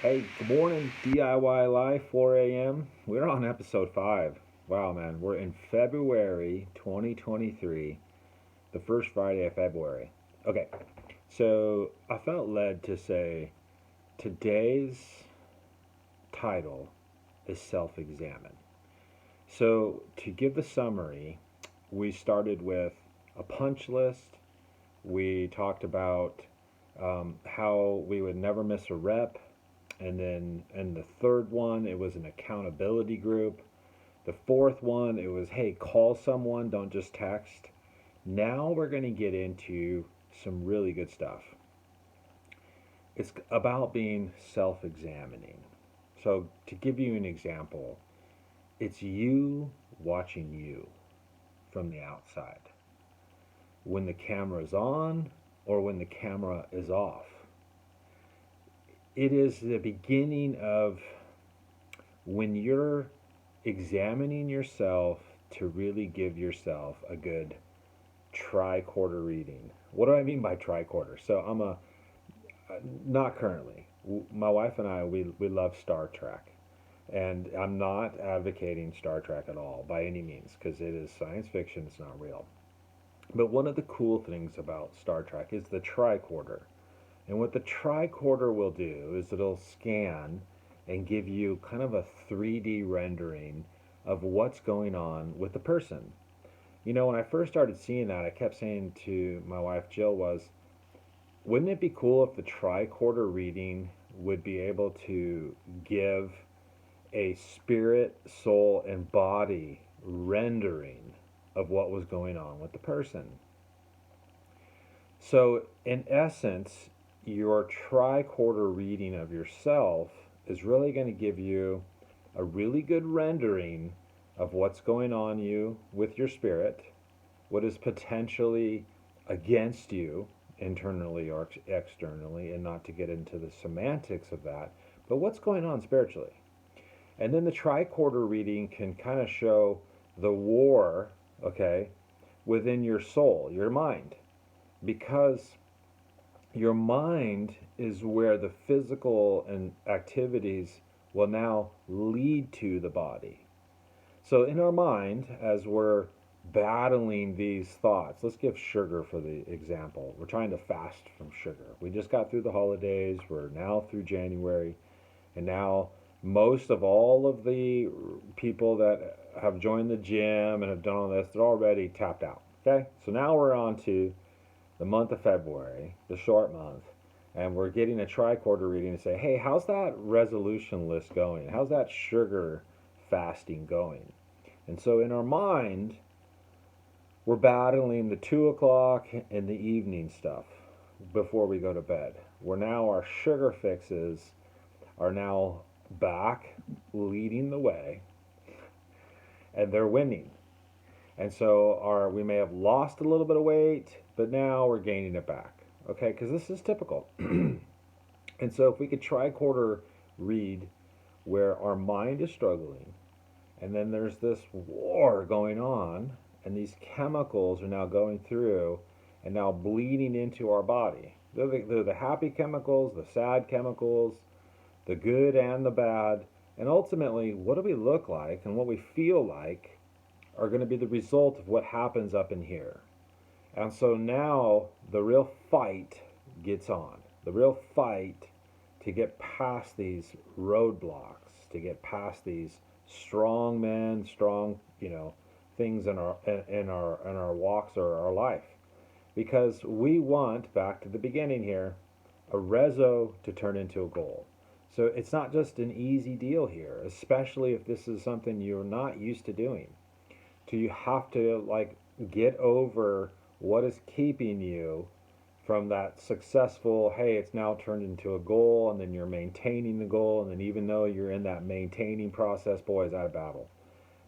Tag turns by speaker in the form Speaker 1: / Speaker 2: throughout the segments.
Speaker 1: Hey, good morning, D.I.Y Live, 4 a.m. We're on episode 5. Wow, man, we're in February 2023, the first Friday of February. Okay, so I felt led to say today's title is Self Examine. So, to give the summary, we started with a punch list. We talked about how we would never miss a rep. And then in the third one, it was an accountability group. The fourth one, it was, hey, call someone, don't just text. Now we're going to get into some really good stuff. It's about being self examining. So, to give you an example, it's you watching you from the outside when the camera is on or when the camera is off. It is the beginning of when you're examining yourself to really give yourself a good tricorder reading. What do I mean by tricorder? So not currently. My wife and I, we love Star Trek. And I'm not advocating Star Trek at all by any means because it is science fiction, it's not real. But one of the cool things about Star Trek is the tricorder. And what the tricorder will do is it'll scan and give you kind of a 3D rendering of what's going on with the person. You know, when I first started seeing that, I kept saying to my wife Jill was, wouldn't it be cool if the tricorder reading would be able to give a spirit, soul, and body rendering of what was going on with the person? So, in essence, your tricorder reading of yourself is really going to give you a really good rendering of what's going on you with your spirit, what is potentially against you internally or externally, and not to get into the semantics of that, but what's going on spiritually. And then the tricorder reading can kind of show the war, okay, within your soul, your mind, because your mind is where the physical and activities will now lead to the body. So in our mind, as we're battling these thoughts, let's give sugar for the example. We're trying to fast from sugar. We just got through the holidays. We're now through January. And now most of all of the people that have joined the gym and have done all this, they're already tapped out. Okay? So now we're on to the month of February, the short month, and we're getting a tricorder reading to say, hey, how's that resolution list going? How's that sugar fasting going? And so in our mind, we're battling the 2 o'clock in the evening stuff before we go to bed. Where now our sugar fixes are now back leading the way and they're winning. And so we may have lost a little bit of weight, but now we're gaining it back. Okay, because this is typical. And so if we could tricorder read where our mind is struggling, and then there's this war going on, and these chemicals are now going through and now bleeding into our body. They're the happy chemicals, the sad chemicals, the good and the bad. And ultimately, what do we look like and what we feel like are going to be the result of what happens up in here. And so now the real fight gets on. The real fight to get past these roadblocks, to get past these strong men, strong, things in our walks or our life. Because we want, back to the beginning here, a reso to turn into a goal. So it's not just an easy deal here, especially if this is something you're not used to doing. So you have to get over what is keeping you from that successful, hey, it's now turned into a goal, and then you're maintaining the goal, and then even though you're in that maintaining process, boy, is that a battle.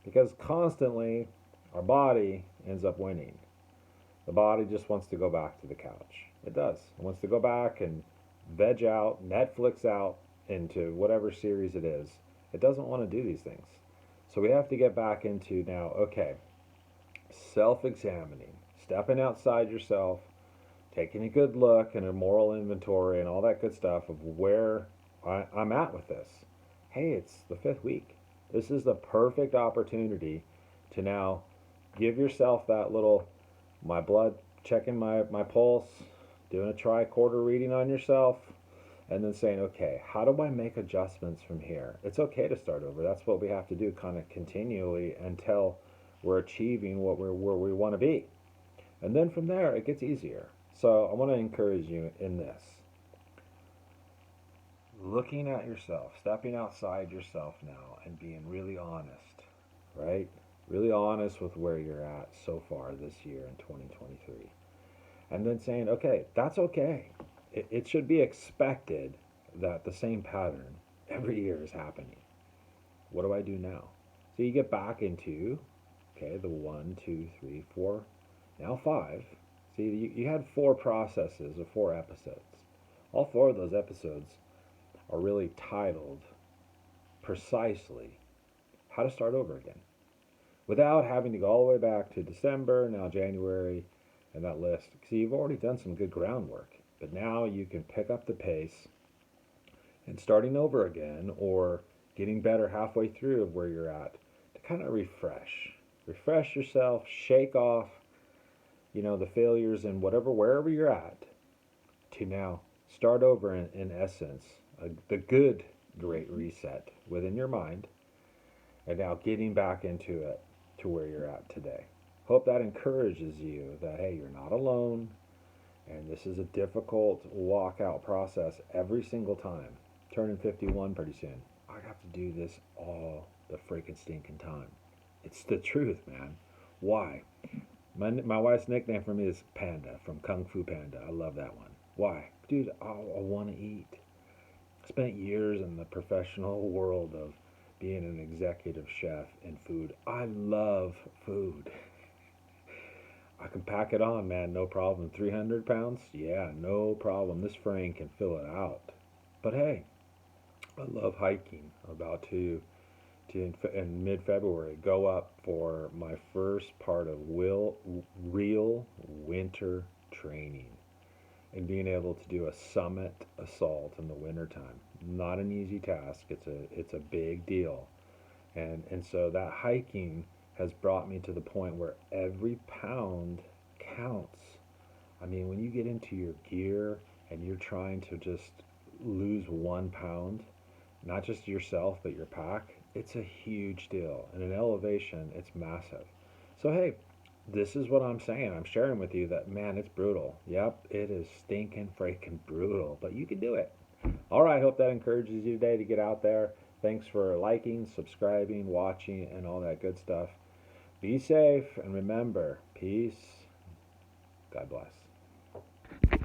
Speaker 1: Because constantly our body ends up winning. The body just wants to go back to the couch. It does. It wants to go back and veg out, Netflix out into whatever series it is. It doesn't want to do these things. So we have to get back into now, okay, self examining, stepping outside yourself, taking a good look and a moral inventory and all that good stuff of where I'm at with this. Hey, it's the fifth week. This is the perfect opportunity to now give yourself that little, my blood, checking my pulse, doing a tricorder reading on yourself, and then saying, okay, how do I make adjustments from here? It's okay to start over. That's what we have to do kind of continually until we're achieving where we want to be. And then from there, it gets easier. So I want to encourage you in this. Looking at yourself, stepping outside yourself now and being really honest, right? Really honest with where you're at so far this year in 2023. And then saying, okay, that's okay. It should be expected that the same pattern every year is happening. What do I do now? So you get back into, okay, the one, two, three, four, now five. See, you had four processes of four episodes. All four of those episodes are really titled precisely how to start over again without having to go all the way back to December, now January, and that list. See, you've already done some good groundwork, but now you can pick up the pace and starting over again or getting better halfway through of where you're at to kind of refresh yourself, shake off, the failures and whatever, wherever you're at, to now start over in essence, the good great reset within your mind, and now getting back into it to where you're at today. Hope that encourages you that, hey, you're not alone, and this is a difficult walkout process every single time. Turning 51 pretty soon. I have to do this all the freaking stinking time. It's the truth, man. Why? My wife's nickname for me is Panda from Kung Fu Panda. I love that one. Why? Dude, I want to eat. I spent years in the professional world of being an executive chef in food. I love food. I can pack it on, man, no problem. 300 pounds? Yeah, no problem. This frame can fill it out. But hey, I love hiking. I'm about to in mid-February go up for my first part of real winter training and being able to do a summit assault in the wintertime. Not an easy task. It's a big deal. And so that hiking has brought me to the point where every pound counts. I mean, when you get into your gear and you're trying to just lose 1 pound, not just yourself, but your pack, it's a huge deal. And in elevation, it's massive. So, hey, this is what I'm saying. I'm sharing with you that, man, it's brutal. Yep, it is stinking freaking brutal, but you can do it. All right, hope that encourages you today to get out there. Thanks for liking, subscribing, watching, and all that good stuff. Be safe, and remember, peace. God bless.